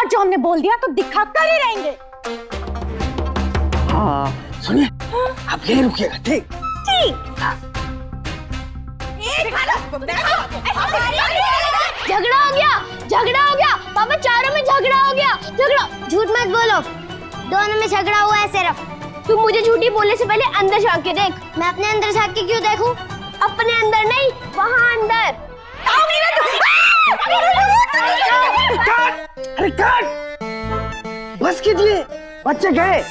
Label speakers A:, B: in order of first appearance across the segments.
A: और जो हमने बोल दिया तो दिखा कर ही रहेंगे।
B: हाँ सुनिए, आप यहीं रुकिएगा। ठीक
A: ठीक।
C: झगड़ा हो गया, झगड़ा हो गया पापा, चारों में झगड़ा हो गया। झगड़ा, झूठ मत बोलो, दोनों में झगड़ा हुआ है सिर्फ। तुम मुझे झूठी बोलने से पहले अंदर झांक के देख। मैं अपने अंदर झांक के क्यों देखूं? अपने अंदर नहीं, वहाँ अंदर।
B: अरे काट, बस कीजिए, बच्चे गए।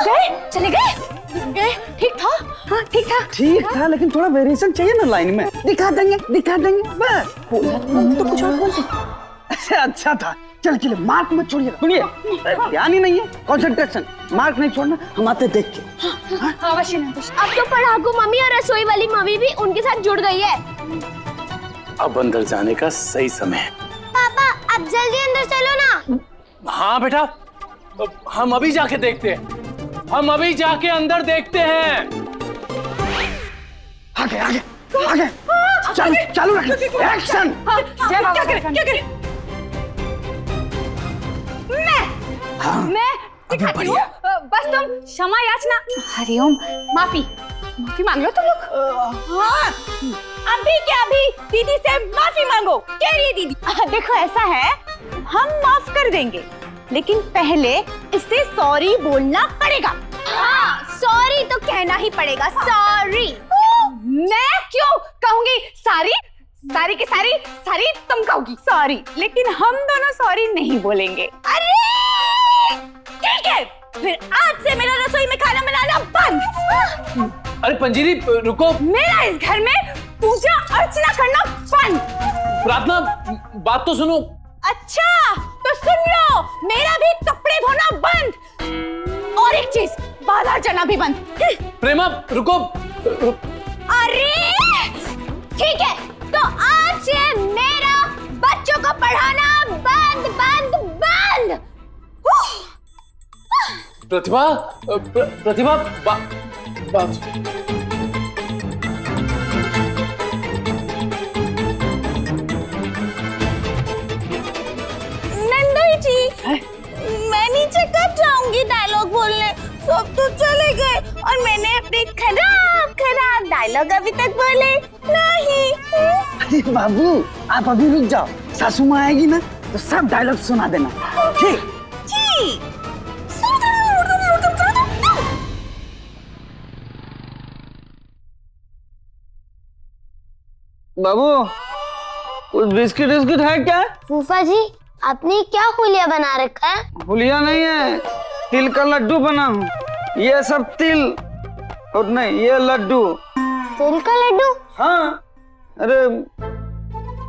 A: गए? चले गए? ठीक था? हाँ ठीक था।
B: ठीक था, लेकिन थोड़ा वेरिएशन चाहिए ना लाइन में। दिखा देंगे बस।
A: तो कुछ और बोल दे।
B: अच्छा था। चल मार्क मत छोड़िए। सुनिए, ध्यान ही नहीं है, कंसंट्रेशन। मार्क नहीं छोड़ना, हम आते देख के।
A: अवश्य नहीं।
C: अब तो पढ़ाकू मम्मी और रसोई वाली मम्मी भी उनके साथ जुड़ गई है।
D: अब अंदर जाने का सही समय है।
C: पापा अब जल्दी अंदर चलो ना।
D: हाँ बेटा, हम अभी जाके देखते हैं। हम अभी जाके अंदर देखते हैं।
B: आगे। चालू रखिए। एक्शन।
A: क्या करे? मैं दिखाती हूँ। बस तुम क्षमा याचना। हरिओम, माफी मांग लो तुम लोग। हाँ, अभी क्या अभी दीदी से माफी मांगो। कह रही है दीदी। देखो ऐसा है, हम माफ कर देंगे, लेकिन पहले इससे सॉरी बोलना पड़ेगा।
C: हाँ, सॉरी तो कहना ही पड़ेगा। सॉरी।
A: मैं क्यों कहूंगी सारी? सारी की सारी तुम कहोगी सॉरी, लेकिन हम दोनों सॉरी नहीं बोलेंगे। अरे ठीक है, फिर आज से मेरा रसोई में खाना बनाना बंद।
D: अरे पंजीरी रुको।
A: मेरा इस घर में पूजा अर्चना करना बंद।
D: प्रार्थना, बात तो सुनो।
A: अच्छा तो सुन लो, मेरा भी कपड़े धोना बंद। और एक चीज, बाजार जाना भी बंद।
D: प्रेमा रुको।
C: अरे ठीक है, तो आज से मेरा बच्चों को पढ़ाना बंद।
D: प्रतिभा, बात।
A: नंदू जी, मैं नीचे कब जाऊंगी डायलॉग बोलने? सब तो चले गए और मैंने अपने खराब डायलॉग अभी तक बोले नहीं।
B: अरे बाबू, आप अभी रुक जाओ। सासू माँ आएगी ना तो सब डायलॉग सुना देना। ठीक। बाबू, कुछ बिस्किट है क्या?
C: फूफा जी, आपने क्या हुलिया बना रखा है?
B: हुलिया नहीं है, तिल का लड्डू बना हूँ। ये सब तिल और नहीं, ये लड्डू।
C: तिल का लड्डू?
B: हाँ, अरे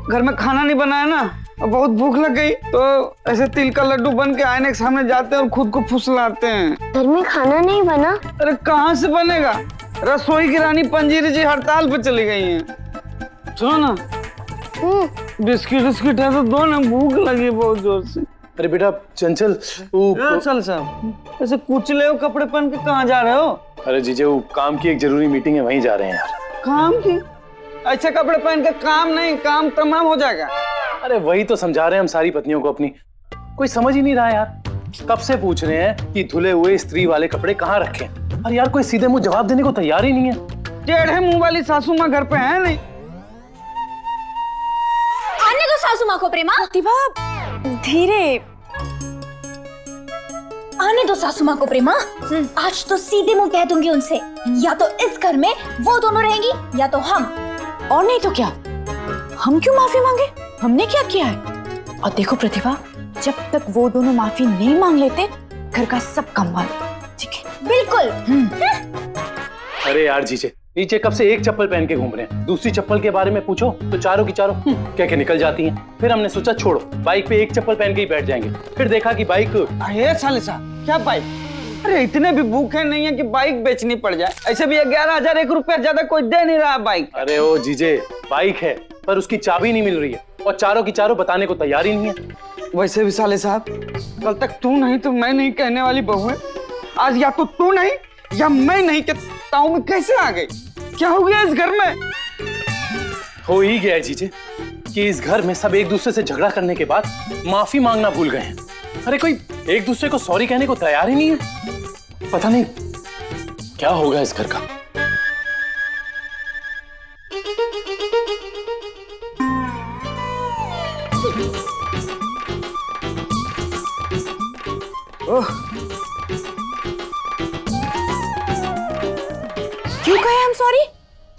B: घर में खाना नहीं बनाया ना, और बहुत भूख लग गई तो ऐसे तिल का लड्डू बन के आईने के सामने जाते हैं और खुद को फुसलाते हैं।
C: घर में खाना नहीं बना?
B: अरे कहाँ से बनेगा, रसोई की रानी पंजीरी जी हड़ताल पे चली गई हैं। सुनो ना, बिस्किट है तो दो ना, भूख लगी बहुत जोर से।
D: अरे बेटा चंचल,
B: चल साहब, ऐसे कुचले हो कपड़े पहन के कहाँ जा रहे हो?
D: अरे जीजे, वो काम की एक जरूरी मीटिंग है, वहीं जा रहे हैं यार।
B: काम की? ऐसे कपड़े पहन के काम नहीं, काम तमाम हो जाएगा।
D: अरे वही तो समझा रहे हैं हम सारी पत्नियों को अपनी। कोई समझ ही नहीं रहा यार, कब से पूछ रहे हैं कि धुले हुए स्त्री वाले कपड़े कहाँ रखें। अरे यार, कोई सीधे मुंह जवाब देने को तैयार ही नहीं है।
B: टेढ़े मुंह वाली सासू माँ घर पे है नहीं।
A: आने दो सासू माँ को। प्रेमा, प्रतिभा धीरे आने दो सासू माँ को। प्रेमा, आज तो सीधे मुंह कह दूंगी उनसे, या तो इस घर में वो दोनों रहेंगी या तो हम। और नहीं तो क्या, हम क्यों माफी मांगे? हमने क्या किया है? और देखो प्रतिभा, जब तक वो दोनों माफी नहीं मांग लेते, घर का सब काम बंद। ठीक है? बिल्कुल।
D: अरे यार जीजे, नीचे कब से एक चप्पल पहन के घूम रहे हैं, दूसरी चप्पल के बारे में पूछो तो चारों की चारों कह के निकल जाती हैं। फिर हमने सोचा छोड़ो, बाइक पे एक चप्पल पहन के ही बैठ जाएंगे। फिर देखा कि बाइक।
B: अरे साले साहब, क्या बाइक? अरे इतने भी भूखे नहीं है कि बाइक बेचनी पड़ जाए। ऐसे भी 11,001 रुपया ज्यादा कोई दे नहीं रहा बाइक।
D: अरे ओ जीजे, बाइक है पर उसकी चाबी नहीं मिल रही है, और चारों की चारों बताने को तैयार ही नहीं है।
B: वैसे भी साले साहब, कल तक तू नहीं तो मैं नहीं कहने वाली बहू है, आज या तो तू नहीं या मैं नहीं के ताऊ में कैसे आ गई? क्या हो गया इस घर में?
D: हो ही गया है जीजे, कि इस घर में सब एक दूसरे से झगड़ा करने के बाद माफी मांगना भूल गए हैं। अरे कोई एक दूसरे को सॉरी कहने को तैयार ही नहीं है। पता नहीं क्या होगा इस घर का।
A: क्यों कहे हम सॉरी?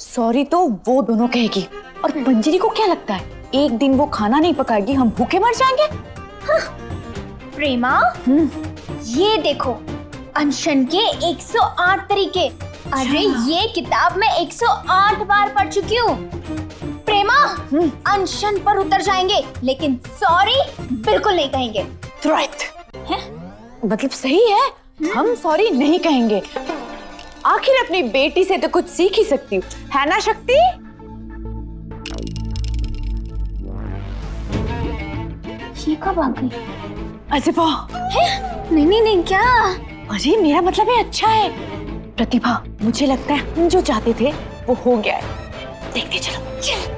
A: सॉरी तो वो दोनों कहेगी। और मंजरी को क्या लगता है एक दिन वो खाना नहीं पकाएगी हम भूखे मर जाएंगे?
C: प्रेमा, ये देखो अनशन के 108 तरीके। अरे ये किताब मैं 108 बार पढ़ चुकी हूँ। प्रेमा, अनशन पर उतर जाएंगे लेकिन सॉरी बिल्कुल नहीं कहेंगे।
A: राइट है, मतलब सही है, हम सॉरी नहीं कहेंगे। आखिर अपनी बेटी से तो कुछ सीख ही सकती हूँ, है ना शक्ति?
C: ये कब आ गई?
A: अरे वाह,
C: नहीं नहीं नहीं, क्या?
A: अरे मेरा मतलब है अच्छा है। प्रतिभा, मुझे लगता है हम जो चाहते थे वो हो गया है। देखते चलो। चल।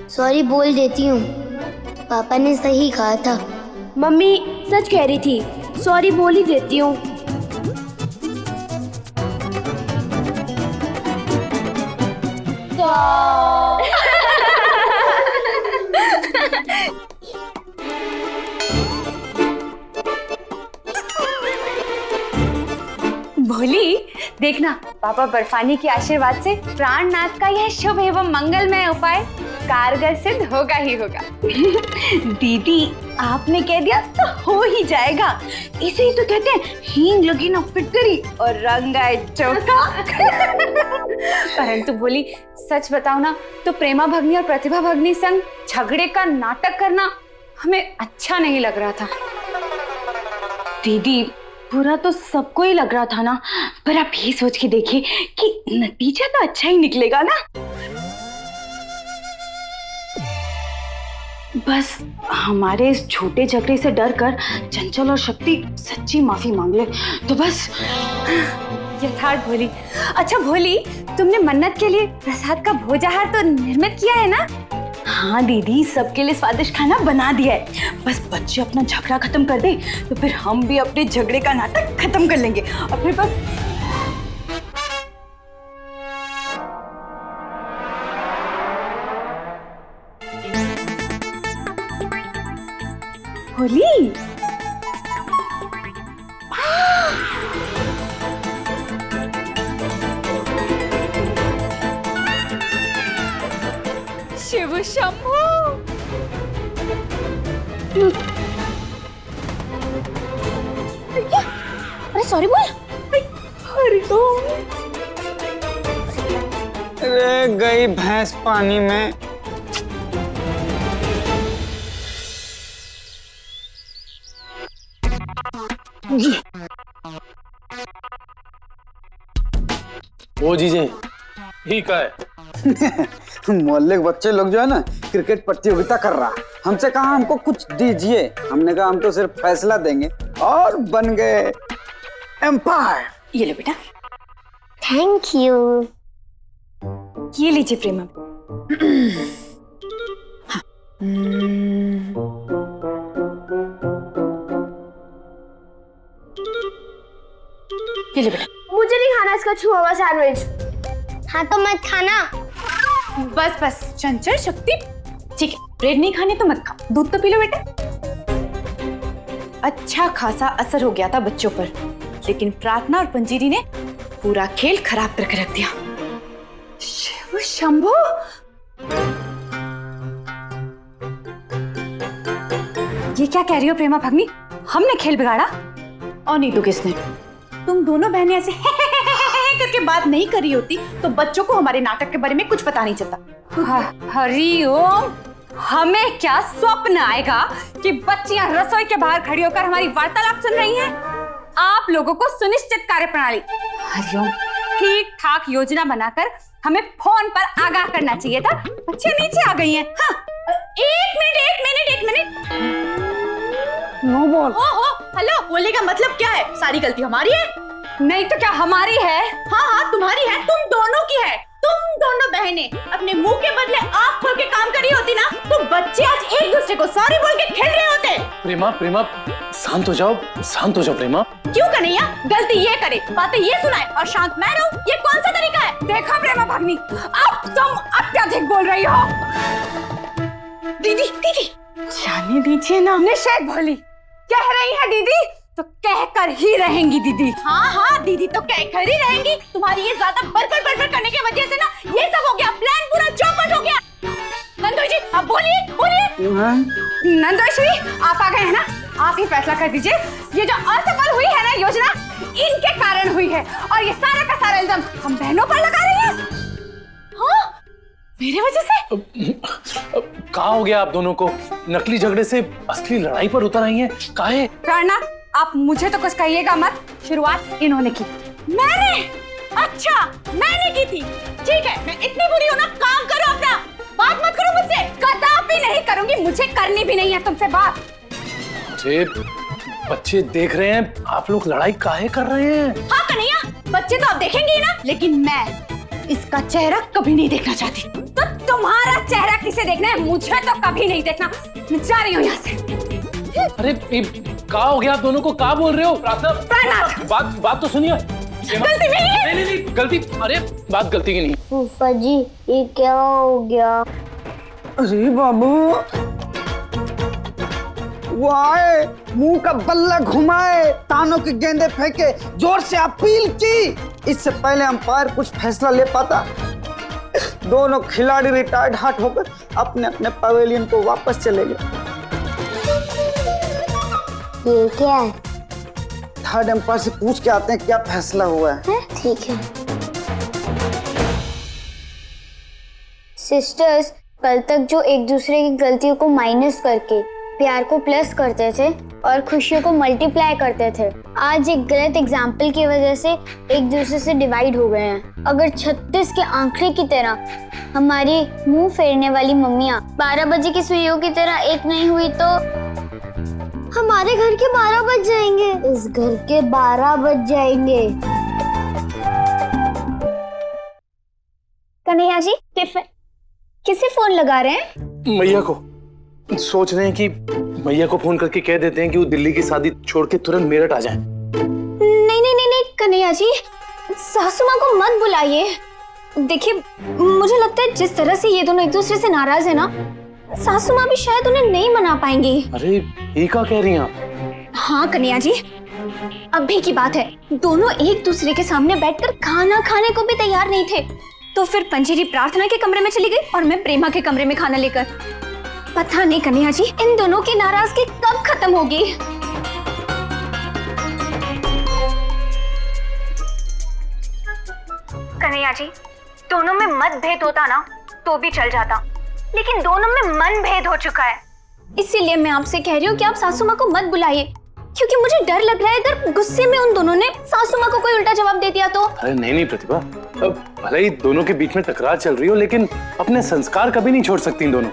C: सॉरी बोल देती हूँ, पापा ने सही कहा था।
E: मम्मी सच कह रही थी, सॉरी बोल ही देती हूँ।
A: भोली, देखना पापा बर्फानी के आशीर्वाद से प्राणनाथ का यह शुभ एवं मंगलमय उपाय कारगर सिद्ध होगा ही होगा। दीदी, आपने कह दिया तो हो ही जाएगा। इसे ही तो कहते हैं हींग लगी ना फिटकरी और रंग आए चौका। परंतु भोली, सच बताओ ना तो प्रेमा भगनी और प्रतिभा भगनी संग झगड़े का नाटक करना हमें अच्छा नहीं लग रहा था। दीदी, बुरा तो सबको ही लग रहा था ना, पर आप ये सोच के देखिए कि नतीजा तो अच्छा ही निकलेगा ना। बस हमारे इस छोटे झगड़े से डर कर चंचल और शक्ति सच्ची माफी मांग ले तो बस। यथार्थ भोली। अच्छा भोली, तुमने मन्नत के लिए प्रसाद का भोजनाहार तो निर्मित किया है ना? हाँ दीदी, सबके लिए स्वादिष्ट खाना बना दिया है। बस बच्चे अपना झगड़ा खत्म कर दे तो फिर हम भी अपने झगड़े का नाटक खत्म कर लेंगे और फिर बस। होली, शिव शंभू।
C: अरे सॉरी बोल।
B: अरे गई भैंस पानी में।
D: ओ जीजे, ठीक है।
B: मोहल्ले के बच्चे लोग जो है ना क्रिकेट प्रतियोगिता कर रहा, हमसे कहा हमको कुछ दीजिए। हमने कहा हम तो सिर्फ फैसला देंगे और बन गए एम्पायर।
A: ये लो बेटा।
C: Thank you.
A: ये लीजिए प्रेमा। हाँ। ये ले बेटा।
E: मुझे नहीं खाना इसका छुआ हुआ सैंडविच।
C: हाँ तो मत खाना।
A: बस बस चंचल, शक्ति, ठीक है, ब्रेड नहीं खाने तो मत खाओ, दूध तो पी लो बेटा। अच्छा खासा असर हो गया था बच्चों पर, लेकिन प्रार्थना और पंजीरी ने पूरा खेल खराब करके रख दिया। शिव शंभू, ये क्या कह रही हो प्रेमा भगनी? हमने खेल बिगाड़ा? और नहीं तो किसने? तुम दोनों बहनें ऐसे करके बात नहीं करी होती तो बच्चों को हमारे नाटक के बारे में कुछ पता नहीं चलता। हरिओम, हमें क्या स्वप्न आएगा कि बच्चियां रसोई के बाहर खड़ी होकर हमारी वार्तालाप सुन रही हैं? आप लोगों को सुनिश्चित कार्य प्रणाली, हरिओम, ठीक ठाक योजना बनाकर हमें फोन पर आगाह करना चाहिए था। बच्चियां नीचे आ गई हैं। हाँ। एक मिनट।
B: नो बोल।
A: ओहो, हेलो, बोलने का मतलब क्या है? सारी गलती हमारी है? नहीं तो क्या हमारी है? हाँ तुम्हारी है, तुम दोनों की है। तुम दोनों बहनें अपने मुंह के बदले आँख खोल के काम करी होती ना, तो बच्चे आज एक दूसरे को सॉरी बोल के खेल रहे होते।
D: प्रेमा प्रेमा शांत हो जाओ प्रेमा।
A: क्यों कन्हैया? गलती ये करे, बातें ये सुनाए और शांत मैं रहूं, ये कौन सा तरीका है? देखा प्रेमा भगनी, अब तुम अत्यधिक बोल रही हो। दीदी जाने दीजिए ना। निषेध भोली, कह रही है दीदी तो कह कर ही रहेंगी दीदी। हाँ दीदी तो कह कर ही रहेंगी। तुम्हारी ये ज्यादा बड़बड़ करने की वजह से ना ये सब हो गया, प्लान पूरा चौपट हो गया। नंदोई जी आप बोलिए। नंदोई जी आप आ गए हैं ना, आप ही फैसला कर दीजिए। ये जो असफल हुई है ना योजना, इनके कारण हुई है और ये सारा का सारा इल्जाम हम बहनों पर लगा रही हैं। हाँ मेरे वजह से?
D: कहाँ हो गया आप दोनों को? नकली झगड़े से असली लड़ाई पर उतर आई हैं। काहे?
A: प्राणनाथ आप मुझे तो कुछ कहिएगा मत, शुरुआत इन्होंने की। मैंने? अच्छा मैंने की थी, ठीक है। मैं इतनी बुरी हूं ना, काम करो अपना, बात मत करो मुझसे। कदापि नहीं करूंगी, मुझे करनी भी नहीं है तुमसे बात।
D: अरे बच्चे देख रहे हैं, आप लोग लड़ाई काहे कर रहे हैं?
A: हाँ कन्हैया, बच्चे तो आप देखेंगे ही ना, लेकिन मैं इसका चेहरा कभी नहीं देखना चाहती। तो तुम्हारा चेहरा किसे देखना है? मुझे तो कभी नहीं देखना। मैं जा रही हूँ यहाँ से।
D: अरे कहाँ हो गया आप दोनों को? कहाँ बोल रहे हो? प्रार्थना बात तो सुनिए।
A: गलती मेरी है।
D: नहीं गलती, अरे बात गलती की नहीं।
C: फूफा जी ये क्या हो गया?
B: अरे बाबू, वो आए, मुंह का बल्ला घुमाए, तानों के गेंदे फेंके, जोर से अपील की। इससे पहले अंपायर कुछ फैसला ले पाता। दोनों खिलाड़ी रिटायर्ड हार्ट होकर अपने अपने पवेलियन को वापस चले गए।
C: ये क्या है?
B: थर्ड अंपायर से पूछ के आते हैं क्या फैसला हुआ है।
C: ठीक है। सिस्टर्स कल तक जो एक दूसरे की गलतियों को माइनस करके प्यार को प्लस करते थे और खुशियों को मल्टीप्लाई करते थे, आज एक गलत एग्जाम्पल की वजह से एक दूसरे से डिवाइड हो गए हैं। अगर 36 के आंकड़े की तरह हमारी मुंह फेरने वाली मम्मियाँ 12 बजे की सुइयों की तरह एक नहीं हुई तो हमारे घर के 12 बज जाएंगे, इस घर के 12 बज जाएंगे।
A: कन्हैया जी किसे फोन लगा रहे हैं?
D: मैया को। सोच रहे हैं कि मैया को फोन करके कह देते हैं कि वो दिल्ली की शादी छोड़ के तुरंत मेरठ आ जाएं।
A: नहीं कन्हैया जी, सासू माँ को मत बुलाइए। देखिए मुझे लगता है जिस तरह से ये दोनों एक दूसरे से नाराज है ना, सासू माँ भी शायद उन्हें नहीं मना पाएंगी।
D: अरे ये क्या कह रही हैं आप?
A: हाँ कन्हैया जी, अभी की बात है, दोनों एक दूसरे के सामने बैठकर खाना खाने को भी तैयार नहीं थे, तो फिर पंजीरी प्रार्थना के कमरे में चली गई और मैं प्रेमा के कमरे में खाना लेकर। पता नहीं कन्हैया जी इन दोनों की नाराजगी कब खत्म होगी। कन्हैया जी दोनों में मतभेद होता ना तो भी चल जाता, लेकिन दोनों में मनभेद हो चुका है। इसीलिए मैं आपसे कह रही हूँ कि आप सासू माँ को मत बुलाइए, क्योंकि मुझे डर लग रहा है अगर गुस्से में उन दोनों ने सासू माँ को कोई उल्टा जवाब दे दिया तो।
D: अरे नहीं प्रतिभा, भले ही दोनों के बीच में तकरार चल रही हो, लेकिन अपने संस्कार कभी नहीं छोड़ सकती इन दोनों।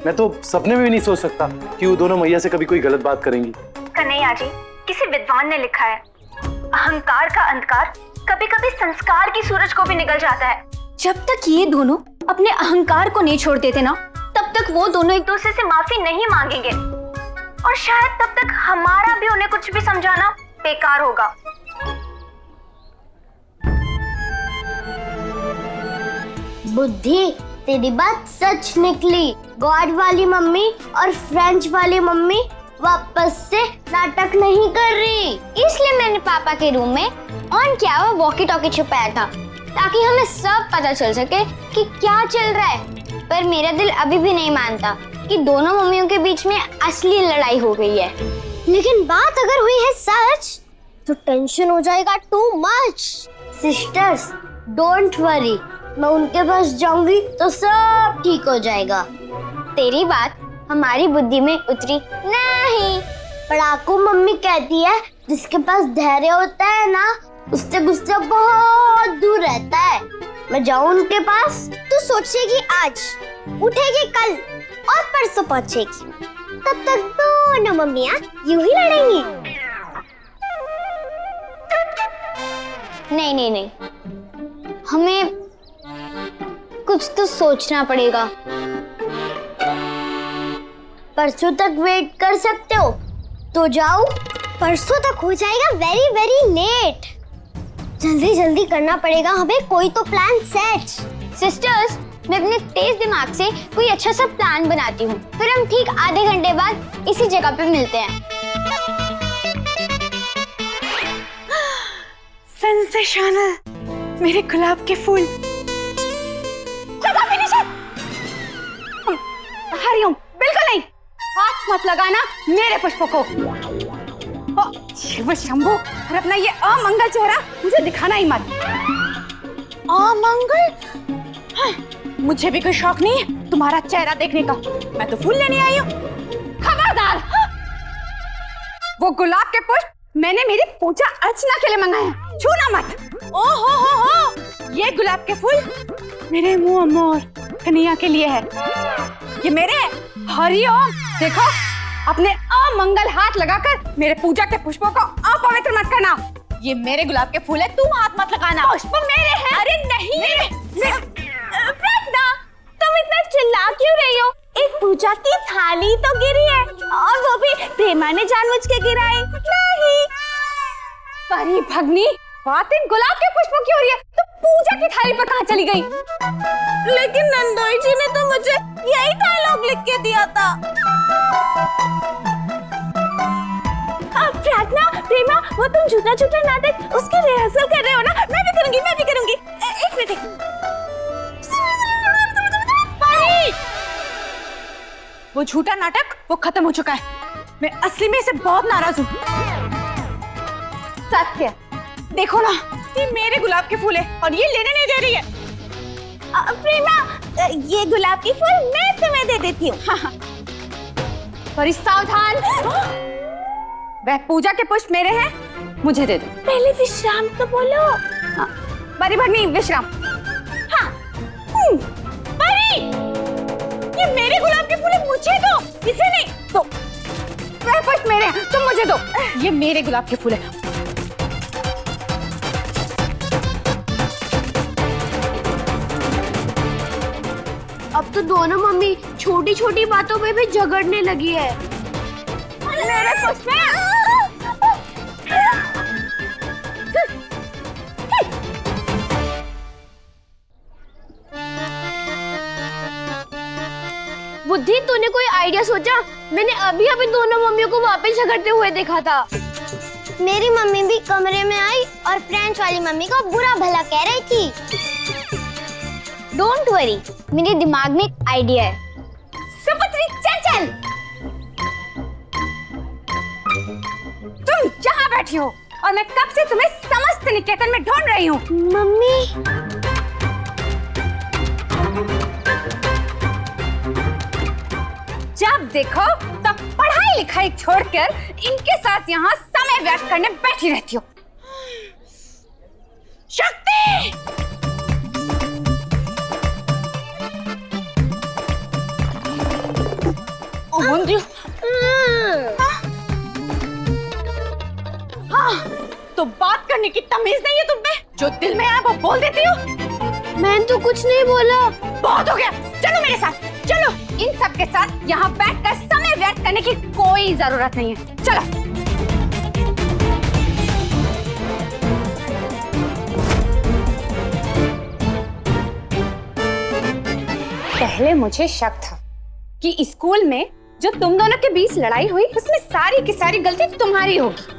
D: मैं तो सपने में भी नहीं सोच सकता कि वो दोनों मैया से कभी कोई गलत बात करेंगी।
A: कन्हैया जी किसी विद्वान ने लिखा है, अहंकार का अंधकार कभी कभी संस्कार की सूरज को भी निगल जाता है। जब तक ये दोनों अपने अहंकार को नहीं छोड़ देते ना, तब तक वो दोनों एक दूसरे से माफी नहीं मांगेंगे और शायद तब तक हमारा भी उन्हें कुछ भी समझाना बेकार होगा।
C: बुद्धि तेरी बात सच निकली। गॉड वाली मम्मी और फ्रेंच वाली मम्मी वापस से नाटक नहीं कर रही, इसलिए मैंने पापा के रूम में ऑन किया हुआ वॉकी टॉकी छुपाया था ताकि हमें सब पता चल सके कि क्या चल रहा है। पर मेरा दिल अभी भी नहीं मानता कि दोनों मम्मियों के बीच में असली लड़ाई हो गई है। लेकिन बात अगर हुई है सच तो टेंशन हो जाएगा too much. Sisters don't worry, मैं उनके पास जाऊंगी तो सब ठीक हो जाएगा। तेरी बात हमारी बुद्धि में उतरी नहीं। पढ़ाकू मम्मी कहती है जिसके पास धैर्य होता है ना, उससे गुस्सा बहुत दूर रहता है। मैं जाऊं उनके पास तो सोचेगी आज, उठेगी कल, और परसों पहुंचेगी। तब तक दोनों मम्मियाँ यूं ही लड़ेंगी। नहीं नहीं नहीं, हमें कुछ तो सोचना पड़ेगा। परसों तक वेट कर सकते हो तो जाओ। परसों तक हो जाएगा वेरी वेरी लेट। जल्दी जल्दी करना पड़ेगा हमें, कोई तो प्लान सेट। सिस्टर्स, मैं अपने तेज दिमाग से कोई अच्छा सा प्लान बनाती हूँ, फिर हम ठीक आधे घंटे बाद इसी जगह पे मिलते हैं।
A: सेंसेशनल, मेरे गुलाब के फूल। हरिओम, बिल्कुल नहीं, हाथ मत लगाना मेरे पुष्पों को। शिव शंभू, और अपना ये अमंगल चेहरा मुझे दिखाना ही मत। अमंगल? हाँ, मुझे भी कोई शौक नहीं है तुम्हारा चेहरा देखने का। मैं तो फूल लेने आई हूँ। खबरदार, वो गुलाब के पुष्प मैंने मेरी पूजा अर्चना के लिए मंगाए हैं, छूना मत। ओहो हो, ये गुलाब के फूल मेरे मुंह मोर कन्हैया के लिए है। ये मेरे हरिओम, देखो अपने अमंगल हाथ लगाकर मेरे पूजा के पुष्पों को अपवित्र मत करना। ये मेरे गुलाब के फूल है, तुम हाथ मत लगाना। पुष्प मेरे हैं। अरे नहीं, प्रार्थना, तुम इतना चिल्ला क्यों रही हो? एक पूजा की थाली तो गिरी है, और वो भी प्रेमा ने जानबूझ के गिराई नहीं। परी भगनी, बात इन गुलाब के पुष्पों की हो रही है, तो पूजा की थाली पर कहाँ चली गई? लेकिन नंदोई जी ने तो मुझे यही डायलॉग लिख के दिया था। प्रार्थना, प्रेमा, वो तुम झूठा झूठा नाटक उसकी रिहर्सल कर रहे हो ना? मैं भी करूंगी, मैं भी करूंगी। एक मिनट। वो झूठा नाटक वो खत्म हो चुका है। मैं असली में इसे बहुत नाराज हूँ। सत्य, देखो ना, ये मेरे गुलाब के फूल है और ये लेने नहीं दे रही है। प्रेमा, ये गुलाब के फूल मैं तुम्हें दे देती हूँ। हाँ। पर सावधान, वह पूजा के पुष्प मेरे हैं, मुझे दे दो। पहले विश्राम तो बोलो। हाँ, बड़ी भगनी, विश्राम। हाँ। बड़ी, ये मेरे गुलाब के फूल है, मुझे दो, इसे नहीं। तो वह पुष्प मेरे हैं, तुम मुझे दो। ये मेरे गुलाब के फूल है।
E: अब तो दोनों मम्मी छोटी छोटी बातों में भी झगड़ने लगी है।
A: मेरे पुष्प हैं।
E: बुद्धि, तूने कोई आइडिया सोचा? मैंने अभी अभी दोनों मम्मियों को वापस झगड़ते हुए देखा था।
C: मेरी मम्मी भी कमरे में आई और फ्रेंच वाली मम्मी को बुरा भला कह रही थी।
E: डोंट वरी, मेरे दिमाग में एक आइडिया है।
A: सुपुत्री, चल। तुम यहाँ बैठी हो और मैं कब से तुम्हें समस्त निकेतन में ढूंढ रही हूँ।
C: मम्मी,
A: जब देखो तब पढ़ाई लिखाई छोड़कर इनके साथ यहाँ समय व्यर्थ करने बैठी रहती हो। शक्ति! हाँ, तो बात करने की तमीज नहीं है तुम में? जो दिल में है वो बोल देती हो।
E: मैंने तो कुछ नहीं बोला।
A: बहुत हो गया, चलो मेरे साथ, चलो। इन सब के साथ यहाँ बैठकर समय व्यर्थ करने की कोई जरूरत नहीं है, चलो। पहले मुझे शक था कि स्कूल में जो तुम दोनों के बीच लड़ाई हुई उसमें सारी की सारी गलती तुम्हारी होगी।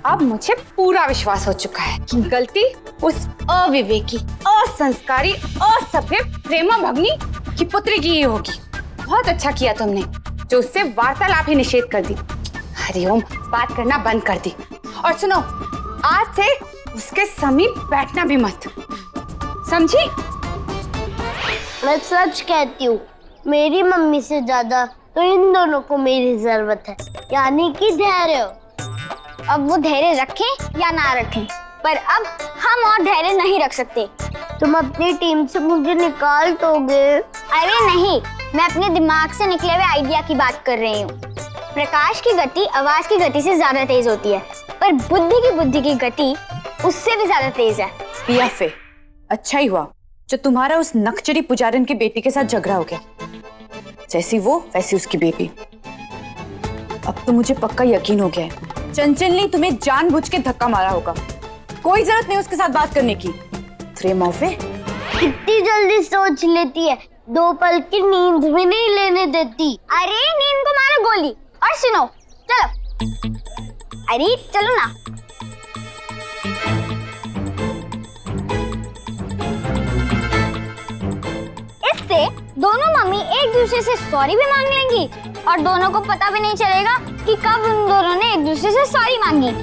A: अब मुझे पूरा विश्वास हो चुका है कि गलती उस अविवेकी, असंस्कारी, असभ्य प्रेमा भगनी की पुत्री की ही होगी। बहुत अच्छा किया तुमने जो उससे वार्तालाप ही निषेध कर दी। हरिओम, बात करना बंद कर दी। और सुनो, आज से उसके समीप बैठना भी मत, समझी?
C: मैं सच कहती हूँ, मेरी मम्मी से ज्यादा तो इन दोनों को मेरी जरूरत है, यानी कि धैर्य।
E: अब वो धैर्य रखें या ना रखें, पर अब हम और धैर्य नहीं रख सकते।
C: तुम अपनी टीम से मुझे निकाल दोगे?
E: अरे नहीं,
C: मैं अपने दिमाग से निकले हुए आइडिया की बात कर रही हूँ। प्रकाश की गति आवाज की गति से ज्यादा तेज होती है, पर बुद्धि की गति उससे भी ज्यादा तेज है।
A: पिया फे, अच्छा ही हुआ जो तुम्हारा उस नकचरी पुजारन की बेटी के साथ झगड़ा हो गया। जैसी वो वैसी उसकी बेटी। अब तो मुझे पक्का यकीन हो गया है चंचल ने तुम्हें जानबूझ के धक्का मारा होगा। कोई जरूरत नहीं उसके साथ बात करने की। थ्रे मौफे
C: कितनी जल्दी सोच लेती है, 2 पल की नींद भी नहीं लेने देती। अरे नींद को मारो गोली और सुनो, चलो। अरे चलो ना। इससे दोनों मम्मी एक दूसरे से सॉरी भी मांग लेंगी और दोनों को पता भी नहीं चलेगा कि कब उन दोनों ने एक दूसरे से सॉरी मांगी।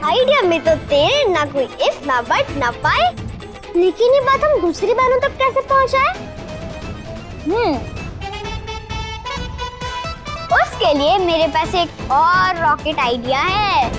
C: आइडिया में तो तेरे ना कोई इफ ना बट ना पाए, लेकिन ये बात हम दूसरी बहनों तक कैसे पहुंचाए? उसके लिए मेरे पास एक और रॉकेट आइडिया है।